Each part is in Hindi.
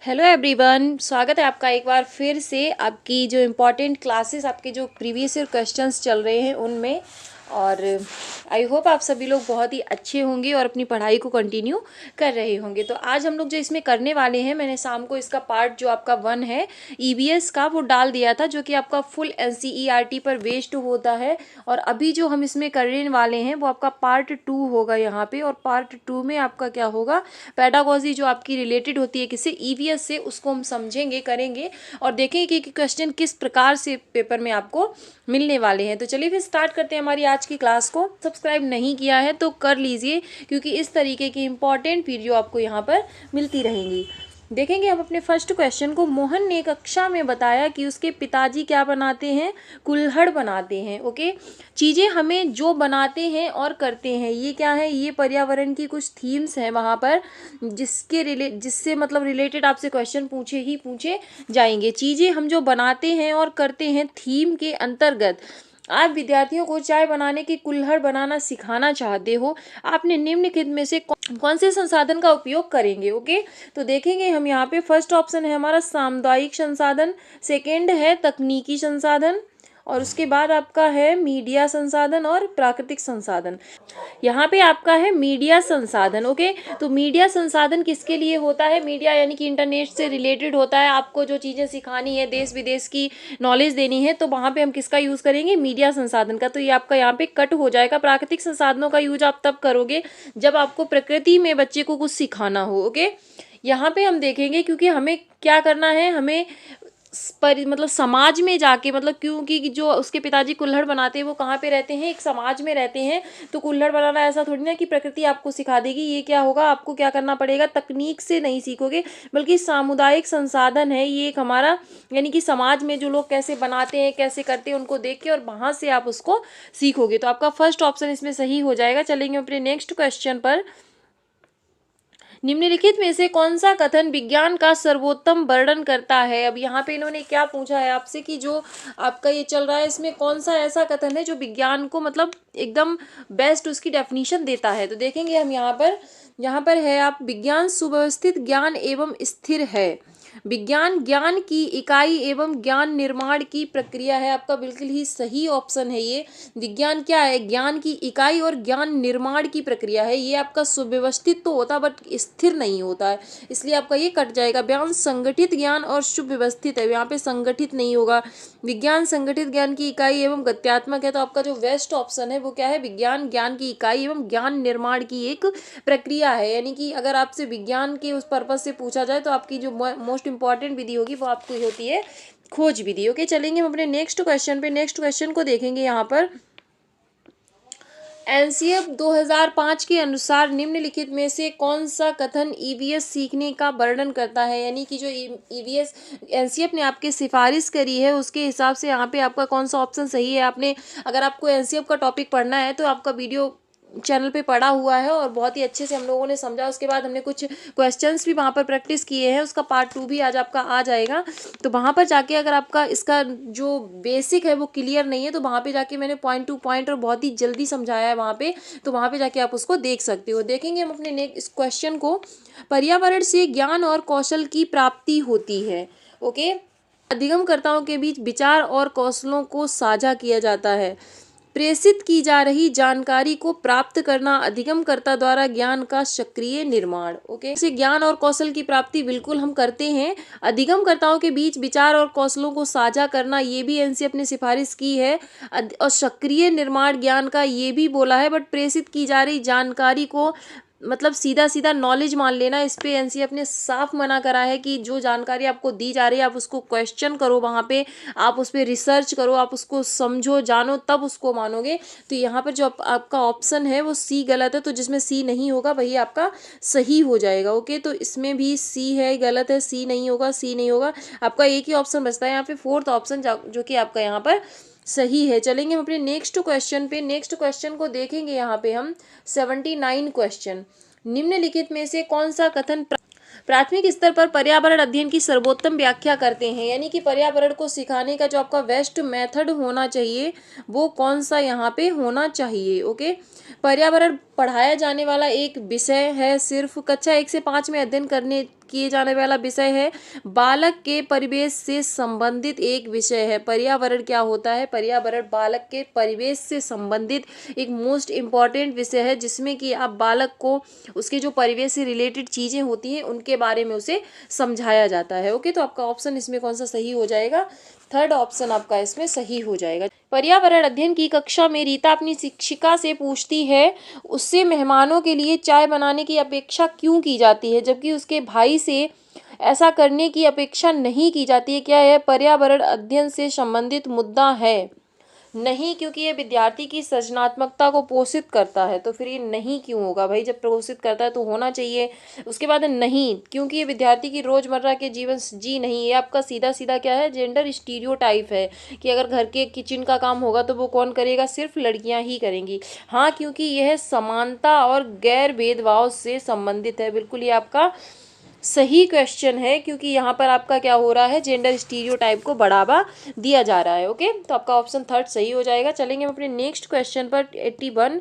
हेलो एवरीवन, स्वागत है आपका एक बार फिर से आपकी जो इम्पोर्टेंट क्लासेस, आपके जो प्रीवियस ईयर क्वेश्चंस चल रहे हैं उनमें। और आई होप आप सभी लोग बहुत ही अच्छे होंगे और अपनी पढ़ाई को कंटिन्यू कर रहे होंगे। तो आज हम लोग जो इसमें करने वाले हैं, मैंने शाम को इसका पार्ट जो आपका 1 है ईवीएस का वो डाल दिया था, जो कि आपका फुल एनसीईआरटी पर बेस्ड होता है। और अभी जो हम इसमें करने वाले हैं वो आपका पार्ट 2 होगा यहाँ पे। और पार्ट 2 में आपका क्या होगा, पेडागोजी जो आपकी रिलेटेड होती है किससे, ईवीएस से, उसको हम समझेंगे, करेंगे और देखेंगे कि क्वेश्चन किस प्रकार से पेपर में आपको मिलने वाले हैं। तो चलिए फिर स्टार्ट करते हैं हमारी आज की क्लास को। सब्सक्राइब नहीं किया है तो कर लीजिए, क्योंकि इस तरीके की इंपॉर्टेंट वीडियो आपको यहाँ पर मिलती रहेंगी। देखेंगे हम अपने फर्स्ट क्वेश्चन को। मोहन ने कक्षा में बताया कि उसके पिताजी क्या बनाते हैं, कुल्हड़ बनाते हैं। ओके, चीज़ें हमें जो बनाते हैं और करते हैं, ये क्या है, ये पर्यावरण की कुछ थीम्स हैं वहाँ पर, जिससे मतलब रिलेटेड आपसे क्वेश्चन पूछे जाएंगे। चीज़ें हम जो बनाते हैं और करते हैं थीम के अंतर्गत आप विद्यार्थियों को चाय बनाने की कुल्हड़ बनाना सिखाना चाहते हो। आपने निम्नलिखित में से कौन से संसाधन का उपयोग करेंगे। ओके, तो देखेंगे हम यहाँ पे फर्स्ट ऑप्शन है हमारा सामुदायिक संसाधन, सेकंड है तकनीकी संसाधन, और उसके बाद आपका है मीडिया संसाधन और प्राकृतिक संसाधन। यहाँ पे आपका है मीडिया संसाधन। ओके, तो मीडिया संसाधन किसके लिए होता है, मीडिया यानी कि इंटरनेट से रिलेटेड होता है। आपको जो चीज़ें सिखानी है, देश विदेश की नॉलेज देनी है, तो वहाँ पे हम किसका यूज़ करेंगे, मीडिया संसाधन का। तो ये आपका यहाँ पे कट हो जाएगा। प्राकृतिक संसाधनों का यूज आप तब करोगे जब आपको प्रकृति में बच्चे को कुछ सिखाना हो। ओके, यहाँ पे हम देखेंगे, क्योंकि हमें क्या करना है, हमें मतलब समाज में जाके, मतलब क्योंकि जो उसके पिताजी कुल्हड़ बनाते हैं वो कहाँ पे रहते हैं, एक समाज में रहते हैं। तो कुल्हड़ बनाना ऐसा थोड़ी ना कि प्रकृति आपको सिखा देगी। ये क्या होगा, आपको क्या करना पड़ेगा, तकनीक से नहीं सीखोगे, बल्कि सामुदायिक संसाधन है ये एक हमारा, यानी कि समाज में जो लोग कैसे बनाते हैं, कैसे करते हैं, उनको देख के और वहाँ से आप उसको सीखोगे। तो आपका फर्स्ट ऑप्शन इसमें सही हो जाएगा। चलेंगे अपने नेक्स्ट क्वेश्चन पर। निम्नलिखित में से कौन सा कथन विज्ञान का सर्वोत्तम वर्णन करता है। अब यहाँ पे इन्होंने क्या पूछा है आपसे कि जो आपका ये चल रहा है इसमें कौन सा ऐसा कथन है जो विज्ञान को मतलब एकदम बेस्ट उसकी डेफिनेशन देता है। तो देखेंगे हम यहाँ पर है आप, विज्ञान सुव्यवस्थित ज्ञान एवं स्थिर है। विज्ञान ज्ञान की इकाई एवं ज्ञान निर्माण की प्रक्रिया है। आपका बिल्कुल ही सही ऑप्शन है ये। विज्ञान क्या है, ज्ञान की इकाई और ज्ञान निर्माण की प्रक्रिया है। ये आपका सुव्यवस्थित तो होता बट स्थिर नहीं होता है, इसलिए आपका ये कट जाएगा। ज्ञान संगठित ज्ञान और सुव्यवस्थित है, यहाँ पे संगठित नहीं होगा। विज्ञान संगठित ज्ञान की इकाई एवं गत्यात्मक है। तो आपका जो बेस्ट ऑप्शन है वो क्या है, विज्ञान ज्ञान की इकाई एवं ज्ञान निर्माण की एक प्रक्रिया है। यानी कि अगर आपसे विज्ञान के उस पर्पज से पूछा जाए तो आपकी जो मोस्ट इंपॉर्टेंट विधि होगी वो आपकी होती है खोज विधि। ओके, चलेंगे हम अपने नेक्स्ट क्वेश्चन पे। नेक्स्ट क्वेश्चन को देखेंगे यहाँ पर। एनसीएफ 2005 के अनुसार निम्नलिखित में से कौन सा कथन ईवीएस सीखने का वर्णन करता है। यानी कि जो ईवीएस एनसीएफ ने आपके सिफारिश करी है उसके हिसाब से यहाँ पे आपका कौन सा ऑप्शन सही है। आपने अगर आपको एनसीएफ का टॉपिक पढ़ना है तो आपका वीडियो चैनल पे पढ़ा हुआ है और बहुत ही अच्छे से हम लोगों ने समझा। उसके बाद हमने कुछ क्वेश्चंस भी वहाँ पर प्रैक्टिस किए हैं, उसका पार्ट 2 भी आज आपका आ जाएगा। तो वहाँ पर जाके अगर आपका इसका जो बेसिक है वो क्लियर नहीं है तो वहाँ पे जाके मैंने पॉइंट टू पॉइंट और बहुत ही जल्दी समझाया है वहाँ पे, तो वहाँ पे जाके आप उसको देख सकते हो। देखेंगे हम अपने नेक्स्ट क्वेश्चन को। पर्यावरण से ज्ञान और कौशल की प्राप्ति होती है। ओके, अधिगमकर्ताओं के बीच विचार और कौशलों को साझा किया जाता है। प्रेषित की जा रही जानकारी को प्राप्त करना, अधिगमकर्ता द्वारा ज्ञान का सक्रिय निर्माण। ओके, से ज्ञान और कौशल की प्राप्ति बिल्कुल हम करते हैं। अधिगमकर्ताओं के बीच विचार और कौशलों को साझा करना, ये भी एनसीएफ ने सिफारिश की है। और सक्रिय निर्माण ज्ञान का ये भी बोला है, बट प्रेषित की जा रही जानकारी को मतलब सीधा सीधा नॉलेज मान लेना, इस पे एनसीएफ ने साफ मना करा है कि जो जानकारी आपको दी जा रही है आप उसको क्वेश्चन करो, वहाँ पे आप उस पर रिसर्च करो, आप उसको समझो जानो तब उसको मानोगे। तो यहाँ पर जो आपका ऑप्शन है वो सी गलत है, तो जिसमें सी नहीं होगा वही आपका सही हो जाएगा। ओके, तो इसमें भी सी है गलत है, सी नहीं होगा, सी नहीं होगा। आपका एक ही ऑप्शन बचता है यहाँ पे, फोर्थ ऑप्शन जो कि आपका यहाँ पर सही है। चलेंगे हम अपने नेक्स्ट क्वेश्चन पे। नेक्स्ट क्वेश्चन को देखेंगे यहाँ पे हम 79 क्वेश्चन। निम्नलिखित में से कौन सा कथन प्राथमिक स्तर पर पर्यावरण अध्ययन की सर्वोत्तम व्याख्या करते हैं। यानी कि पर्यावरण को सिखाने का जो आपका बेस्ट मेथड होना चाहिए वो कौन सा यहाँ पे होना चाहिए। ओके, पर्यावरण पढ़ाया जाने वाला एक विषय है, सिर्फ कक्षा 1 से 5 में अध्ययन करने किए जाने वाला विषय है। बालक के परिवेश से संबंधित एक विषय है। पर्यावरण क्या होता है? पर्यावरण बालक के परिवेश से संबंधित एक मोस्ट इम्पॉर्टेंट विषय है, जिसमें कि आप बालक को उसके जो परिवेश से रिलेटेड चीज़ें होती हैं उनके बारे में उसे समझाया जाता है। ओके, तो आपका ऑप्शन इसमें कौन सा सही हो जाएगा? थर्ड ऑप्शन आपका इसमें सही हो जाएगा। पर्यावरण अध्ययन की कक्षा में रीता अपनी शिक्षिका से पूछती है उससे मेहमानों के लिए चाय बनाने की अपेक्षा क्यों की जाती है, जबकि उसके भाई से ऐसा करने की अपेक्षा नहीं की जाती है। क्या यह पर्यावरण अध्ययन से संबंधित मुद्दा है? नहीं, क्योंकि ये विद्यार्थी की सृजनात्मकता को पोषित करता है। तो फिर ये नहीं क्यों होगा भाई? जब पोषित करता है तो होना चाहिए। उसके बाद नहीं, क्योंकि ये विद्यार्थी की रोजमर्रा के जीवन जी नहीं। ये आपका सीधा सीधा क्या है? जेंडर स्टीरियोटाइप है कि अगर घर के किचन का काम होगा तो वो कौन करेगा? सिर्फ लड़कियां ही करेंगी। हाँ, क्योंकि यह समानता और गैर भेदभाव से संबंधित है। बिल्कुल, ये आपका सही क्वेश्चन है, क्योंकि यहाँ पर आपका क्या हो रहा है? जेंडर स्टीरियोटाइप को बढ़ावा दिया जा रहा है। ओके, तो आपका ऑप्शन थर्ड सही हो जाएगा। चलेंगे हम अपने नेक्स्ट क्वेश्चन पर। 81,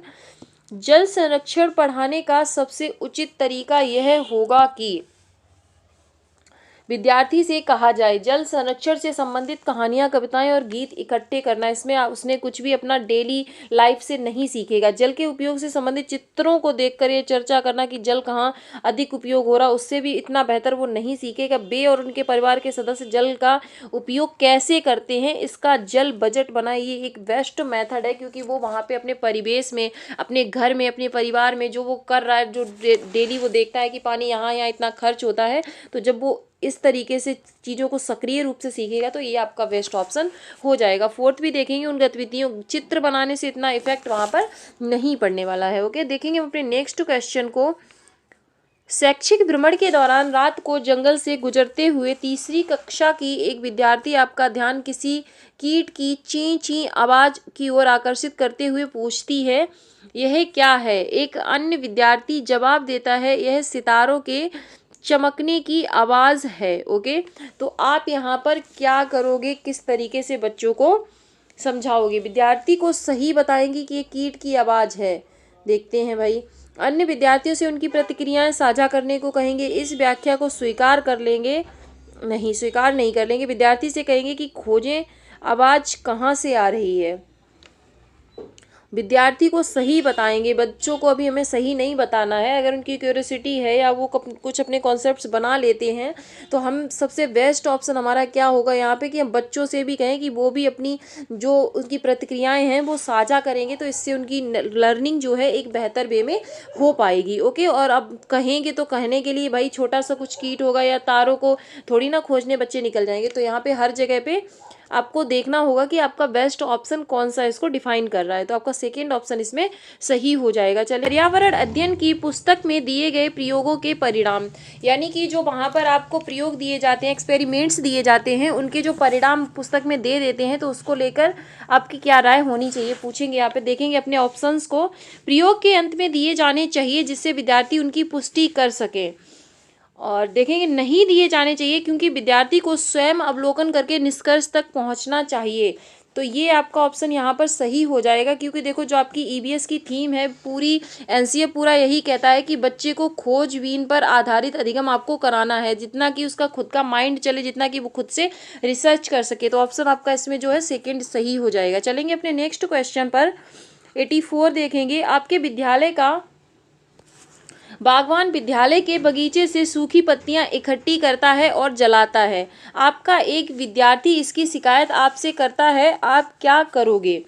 जल संरक्षण पढ़ाने का सबसे उचित तरीका यह होगा कि विद्यार्थी से कहा जाए जल संरक्षण से संबंधित कहानियां, कविताएं और गीत इकट्ठे करना। इसमें उसने कुछ भी अपना डेली लाइफ से नहीं सीखेगा। जल के उपयोग से संबंधित चित्रों को देखकर ये चर्चा करना कि जल कहाँ अधिक उपयोग हो रहा, उससे भी इतना बेहतर वो नहीं सीखेगा। बे और उनके परिवार के सदस्य जल का उपयोग कैसे करते हैं, इसका जल बजट बनाए। ये एक बेस्ट मेथड है, क्योंकि वो वहाँ पे अपने परिवेश में, अपने घर में, अपने परिवार में जो वो कर रहा है, जो डेली वो देखता है कि पानी यहाँ यहाँ इतना खर्च होता है, तो जब वो इस तरीके से चीज़ों को सक्रिय रूप से सीखेगा तो ये आपका बेस्ट ऑप्शन हो जाएगा। फोर्थ भी देखेंगे, उन गतिविधियों, चित्र बनाने से इतना इफेक्ट वहाँ पर नहीं पड़ने वाला है। ओके, देखेंगे हम अपने नेक्स्ट क्वेश्चन को। शैक्षिक भ्रमण के दौरान रात को जंगल से गुजरते हुए तीसरी कक्षा की एक विद्यार्थी आपका ध्यान किसी कीट की ची ची आवाज़ की ओर आकर्षित करते हुए पूछती है, यह क्या है? एक अन्य विद्यार्थी जवाब देता है, यह सितारों के चमकने की आवाज़ है। ओके, तो आप यहाँ पर क्या करोगे? किस तरीके से बच्चों को समझाओगे? विद्यार्थी को सही बताएंगे कि ये कीट की आवाज़ है। देखते हैं भाई। अन्य विद्यार्थियों से उनकी प्रतिक्रियाएं साझा करने को कहेंगे। इस व्याख्या को स्वीकार कर लेंगे? नहीं, स्वीकार नहीं कर लेंगे। विद्यार्थी से कहेंगे कि खोजें आवाज़ कहाँ से आ रही है। विद्यार्थी को सही बताएंगे। बच्चों को अभी हमें सही नहीं बताना है। अगर उनकी क्यूरियोसिटी है या वो कुछ अपने कॉन्सेप्ट्स बना लेते हैं तो हम सबसे बेस्ट ऑप्शन हमारा क्या होगा यहाँ पे कि हम बच्चों से भी कहें कि वो भी अपनी जो उनकी प्रतिक्रियाएं हैं वो साझा करेंगे, तो इससे उनकी लर्निंग जो है एक बेहतर वे में हो पाएगी। ओके, और अब कहेंगे तो कहने के लिए भाई छोटा सा कुछ कीट होगा या तारों को थोड़ी ना खोजने बच्चे निकल जाएंगे। तो यहाँ पे हर जगह पे आपको देखना होगा कि आपका बेस्ट ऑप्शन कौन सा इसको डिफाइन कर रहा है। तो आपका सेकेंड ऑप्शन इसमें सही हो जाएगा। चलिए, पर्यावरण अध्ययन की पुस्तक में दिए गए प्रयोगों के परिणाम, यानी कि जो वहाँ पर आपको प्रयोग दिए जाते हैं, एक्सपेरिमेंट्स दिए जाते हैं, उनके जो परिणाम पुस्तक में दे देते हैं, तो उसको लेकर आपकी क्या राय होनी चाहिए पूछेंगे। यहाँ पे देखेंगे अपने ऑप्शंस को। प्रयोग के अंत में दिए जाने चाहिए जिससे विद्यार्थी उनकी पुष्टि कर सके, और देखेंगे नहीं दिए जाने चाहिए क्योंकि विद्यार्थी को स्वयं अवलोकन करके निष्कर्ष तक पहुंचना चाहिए। तो ये आपका ऑप्शन यहाँ पर सही हो जाएगा, क्योंकि देखो जो आपकी ईवीएस की थीम है, पूरी एनसीए पूरा यही कहता है कि बच्चे को खोजबीन पर आधारित अधिगम आपको कराना है, जितना कि उसका खुद का माइंड चले, जितना कि वो खुद से रिसर्च कर सके। तो ऑप्शन आपका इसमें जो है सेकेंड सही हो जाएगा। चलेंगे अपने नेक्स्ट क्वेश्चन पर। 84 देखेंगे। आपके विद्यालय का बागवान विद्यालय के बगीचे से सूखी पत्तियां इकट्ठी करता है और जलाता है। आपका एक विद्यार्थी इसकी शिकायत आपसे करता है, आप क्या करोगे?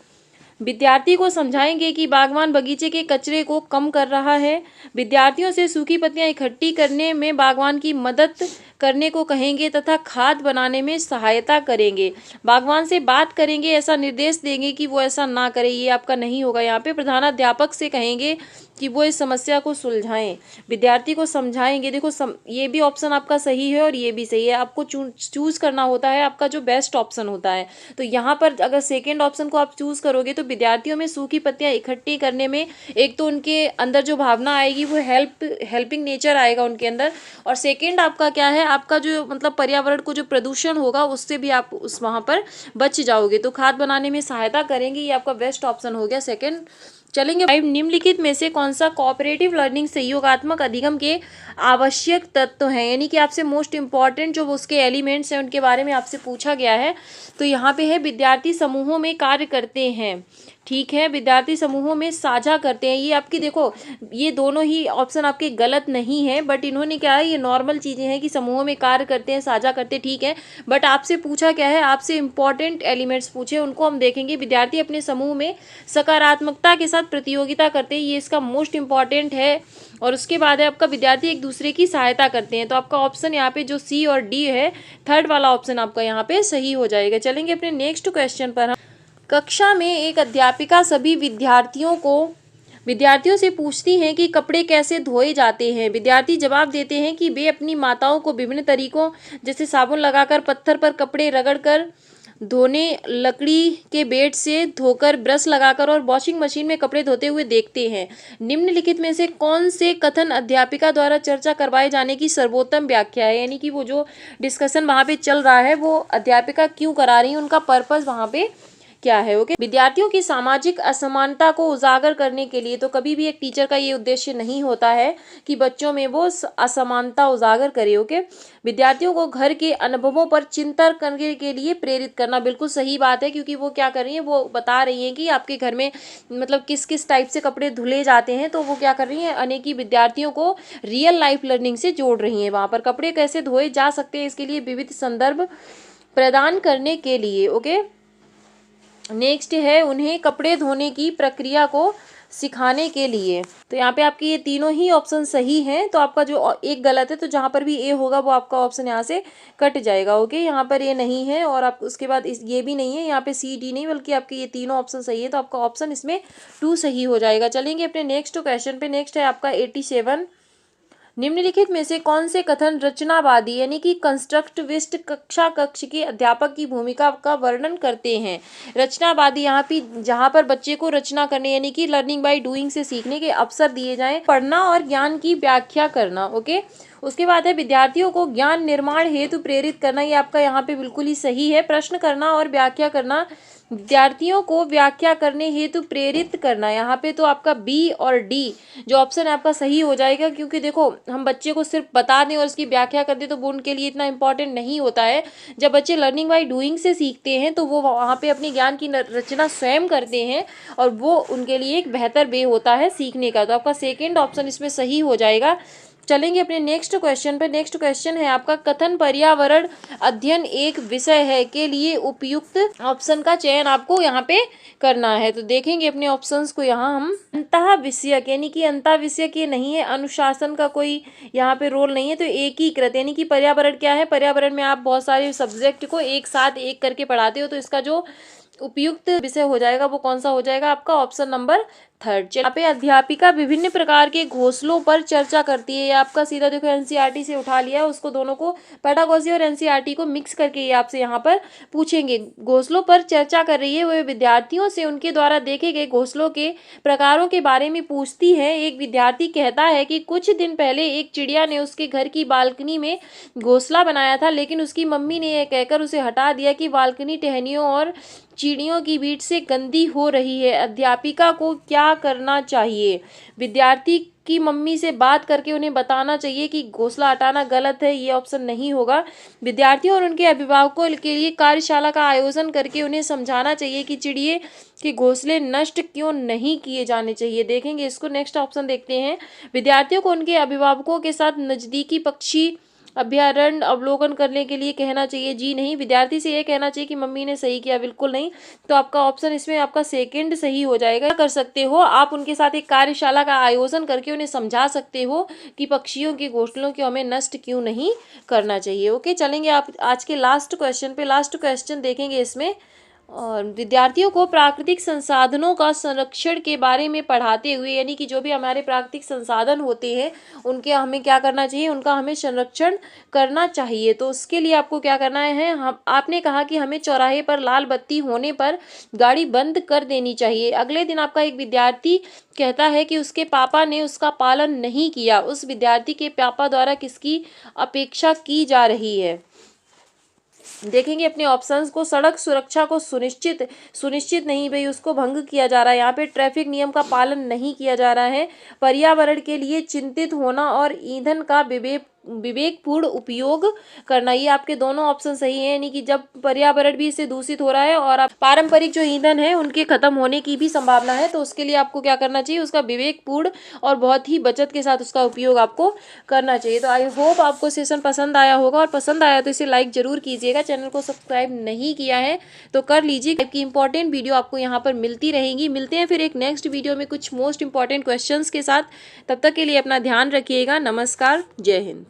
विद्यार्थी को समझाएंगे कि बागवान बगीचे के कचरे को कम कर रहा है। विद्यार्थियों से सूखी पत्तियां इकट्ठी करने में बागवान की मदद करने को कहेंगे तथा खाद बनाने में सहायता करेंगे। बागवान से बात करेंगे, ऐसा निर्देश देंगे कि वो ऐसा ना करे। ये आपका नहीं होगा। यहाँ पे प्रधानाध्यापक से कहेंगे कि वो इस समस्या को सुलझाएं। विद्यार्थी को समझाएंगे। देखो ये भी ऑप्शन आपका सही है और ये भी सही है। आपको चूज करना होता है आपका जो बेस्ट ऑप्शन होता है। तो यहाँ पर अगर सेकेंड ऑप्शन को आप चूज करोगे तो विद्यार्थियों में सूखी पत्तियां इकट्ठी करने में एक तो उनके अंदर जो भावना आएगी वो हेल्पिंग नेचर आएगा उनके अंदर, और सेकेंड आपका क्या है, आपका जो मतलब पर्यावरण को जो प्रदूषण होगा उससे भी आप उस वहाँ पर बच जाओगे। तो खाद बनाने में सहायता करेंगे। ये आपका बेस्ट ऑप्शन हो गया सेकेंड। चलेंगे। निम्नलिखित में से कौन सा कोऑपरेटिव लर्निंग सहयोगात्मक अधिगम के आवश्यक तत्व हैं, यानी कि आपसे मोस्ट इम्पॉर्टेंट जो उसके एलिमेंट्स हैं उनके बारे में आपसे पूछा गया है। तो यहाँ पे है विद्यार्थी समूहों में कार्य करते हैं, ठीक है, विद्यार्थी समूहों में साझा करते हैं। ये आपकी देखो, ये दोनों ही ऑप्शन आपके गलत नहीं है, बट इन्होंने क्या है, ये नॉर्मल चीज़ें हैं कि समूहों में कार्य करते हैं, साझा करते हैं, ठीक है, बट आपसे पूछा क्या है, आपसे इंपॉर्टेंट एलिमेंट्स पूछे, उनको हम देखेंगे। विद्यार्थी अपने समूह में सकारात्मकता के साथ प्रतियोगिता करते हैं, ये इसका मोस्ट इम्पॉर्टेंट है। और उसके बाद है आपका विद्यार्थी एक दूसरे की सहायता करते हैं। तो आपका ऑप्शन यहाँ पे जो सी और डी है, थर्ड वाला ऑप्शन आपका यहाँ पे सही हो जाएगा। चलेंगे अपने नेक्स्ट क्वेश्चन पर। हम कक्षा में एक अध्यापिका सभी विद्यार्थियों से पूछती हैं कि कपड़े कैसे धोए जाते हैं। विद्यार्थी जवाब देते हैं कि वे अपनी माताओं को विभिन्न तरीकों जैसे साबुन लगाकर, पत्थर पर कपड़े रगड़कर धोने, लकड़ी के बेड से धोकर, ब्रश लगाकर और वॉशिंग मशीन में कपड़े धोते हुए देखते हैं। निम्नलिखित में से कौन से कथन अध्यापिका द्वारा चर्चा करवाए जाने की सर्वोत्तम व्याख्या है, यानी कि वो जो डिस्कशन वहाँ पे चल रहा है वो अध्यापिका क्यों करा रही है, उनका पर्पस वहाँ पे क्या है। ओके, विद्यार्थियों की सामाजिक असमानता को उजागर करने के लिए, तो कभी भी एक टीचर का ये उद्देश्य नहीं होता है कि बच्चों में वो असमानता उजागर करे। ओके, विद्यार्थियों को घर के अनुभवों पर चिंतन करने के लिए प्रेरित करना, बिल्कुल सही बात है, क्योंकि वो क्या कर रही है, वो बता रही हैं कि आपके घर में मतलब किस किस टाइप से कपड़े धुले जाते हैं। तो वो क्या कर रही हैं, अनेकी विद्यार्थियों को रियल लाइफ लर्निंग से जोड़ रही हैं। वहाँ पर कपड़े कैसे धोए जा सकते हैं इसके लिए विविध संदर्भ प्रदान करने के लिए। ओके, नेक्स्ट है उन्हें कपड़े धोने की प्रक्रिया को सिखाने के लिए। तो यहाँ पे आपके ये तीनों ही ऑप्शन सही हैं। तो आपका जो एक गलत है, तो जहाँ पर भी ए होगा वो आपका ऑप्शन यहाँ से कट जाएगा। ओके, यहाँ पर ये नहीं है और आप उसके बाद ये भी नहीं है, यहाँ पे सी डी नहीं, बल्कि आपके ये तीनों ऑप्शन सही है। तो आपका ऑप्शन इसमें 2 सही हो जाएगा। चलेंगे अपने नेक्स्ट क्वेश्चन पे। नेक्स्ट है आपका 87। निम्नलिखित में से कौन से कथन रचनावादी यानी कि कंस्ट्रक्टिविस्ट कक्षा कक्ष के अध्यापक की भूमिका का वर्णन करते हैं। रचनावादी यहाँ पे जहाँ पर बच्चे को रचना करने यानी कि लर्निंग बाय डूइंग से सीखने के अवसर दिए जाएं, पढ़ना और ज्ञान की व्याख्या करना। ओके, उसके बाद है विद्यार्थियों को ज्ञान निर्माण हेतु प्रेरित करना, ये आपका यहाँ पे बिल्कुल ही सही है। प्रश्न करना और व्याख्या करना, विद्यार्थियों को व्याख्या करने हेतु प्रेरित करना, यहाँ पे तो आपका बी और डी जो ऑप्शन है आपका सही हो जाएगा। क्योंकि देखो, हम बच्चे को सिर्फ बता दें और उसकी व्याख्या कर दें तो वो उनके लिए इतना इंपॉर्टेंट नहीं होता है। जब बच्चे लर्निंग बाय डूइंग से सीखते हैं तो वो वहाँ पे अपनी ज्ञान की रचना स्वयं करते हैं और वो उनके लिए एक बेहतर वे होता है सीखने का। तो आपका सेकेंड ऑप्शन इसमें सही हो जाएगा। चलेंगे अपने नेक्स्ट क्वेश्चन पे। नेक्स्ट क्वेश्चन है आपका कथन पर्यावरण अध्ययन एक विषय है के लिए उपयुक्त ऑप्शन का चयन आपको यहाँ पे करना है। तो देखेंगे अपने ऑप्शंस को। यहाँ हम अंतः विषयक यानी कि अंतः विषयक ये नहीं है, अनुशासन का कोई यहाँ पे रोल नहीं है। तो एकीकृत यानी कि पर्यावरण क्या है, पर्यावरण में आप बहुत सारे सब्जेक्ट को एक साथ एक करके पढ़ाते हो, तो इसका जो उपयुक्त विषय हो जाएगा वो कौन सा हो जाएगा, आपका ऑप्शन नंबर 3। यहाँ पे अध्यापिका विभिन्न प्रकार के घोंसलों पर चर्चा करती है। ये आपका सीधा देखो एनसीईआरटी से उठा लिया है, उसको दोनों को पेडागोजी और एनसीईआरटी को मिक्स करके ये आपसे यहाँ पर पूछेंगे। घोंसलों पर चर्चा कर रही है, वह विद्यार्थियों से उनके द्वारा देखे गए घोंसलों के प्रकारों के बारे में पूछती है। एक विद्यार्थी कहता है कि कुछ दिन पहले एक चिड़िया ने उसके घर की बालकनी में घोंसला बनाया था, लेकिन उसकी मम्मी ने यह कहकर उसे हटा दिया कि बालकनी टहनियों और चिड़ियों की बीट से गंदी हो रही है। अध्यापिका को क्या करना चाहिए, विद्यार्थी की मम्मी से बात करके उन्हें बताना चाहिए कि घोंसला हटाना गलत है, ये ऑप्शन नहीं होगा। विद्यार्थियों और उनके अभिभावकों के लिए कार्यशाला का आयोजन करके उन्हें समझाना चाहिए कि चिड़िए के घोंसले नष्ट क्यों नहीं किए जाने चाहिए। देखेंगे इसको। नेक्स्ट ऑप्शन देखते हैं। विद्यार्थियों को उनके अभिभावकों के साथ नज़दीकी पक्षी अभ्यारण्य अवलोकन करने के लिए कहना चाहिए, जी नहीं। विद्यार्थी से ये कहना चाहिए कि मम्मी ने सही किया, बिल्कुल नहीं। तो आपका ऑप्शन इसमें आपका सेकंड सही हो जाएगा। कर सकते हो आप उनके साथ एक कार्यशाला का आयोजन करके उन्हें समझा सकते हो कि पक्षियों के घोंसलों को हमें नष्ट क्यों नहीं करना चाहिए। ओके, चलेंगे आप आज के लास्ट क्वेश्चन पे। लास्ट क्वेश्चन देखेंगे इसमें। और विद्यार्थियों को प्राकृतिक संसाधनों का संरक्षण के बारे में पढ़ाते हुए, यानी कि जो भी हमारे प्राकृतिक संसाधन होते हैं उनके हमें क्या करना चाहिए, उनका हमें संरक्षण करना चाहिए। तो उसके लिए आपको क्या करना है, हम आपने कहा कि हमें चौराहे पर लाल बत्ती होने पर गाड़ी बंद कर देनी चाहिए। अगले दिन आपका एक विद्यार्थी कहता है कि उसके पापा ने उसका पालन नहीं किया। उस विद्यार्थी के पापा द्वारा किसकी अपेक्षा की जा रही है। देखेंगे अपने ऑप्शंस को। सड़क सुरक्षा को सुनिश्चित नहीं भाई, उसको भंग किया जा रहा है। यहाँ पे ट्रैफिक नियम का पालन नहीं किया जा रहा है। पर्यावरण के लिए चिंतित होना और ईंधन का विवेकपूर्ण उपयोग करना, ये आपके दोनों ऑप्शन सही है। यानी कि जब पर्यावरण भी इससे दूषित हो रहा है और आप पारंपरिक जो ईंधन है उनके खत्म होने की भी संभावना है, तो उसके लिए आपको क्या करना चाहिए, उसका विवेकपूर्ण और बहुत ही बचत के साथ उसका उपयोग आपको करना चाहिए। तो आई होप आपको सेशन पसंद आया होगा, और पसंद आया तो इसे लाइक जरूर कीजिएगा। चैनल को सब्सक्राइब नहीं किया है तो कर लीजिए। आपकी इंपॉर्टेंट वीडियो आपको यहाँ पर मिलती रहेंगी। मिलते हैं फिर एक नेक्स्ट वीडियो में कुछ मोस्ट इंपॉर्टेंट क्वेश्चंस के साथ। तब तक के लिए अपना ध्यान रखिएगा। नमस्कार, जय हिंद।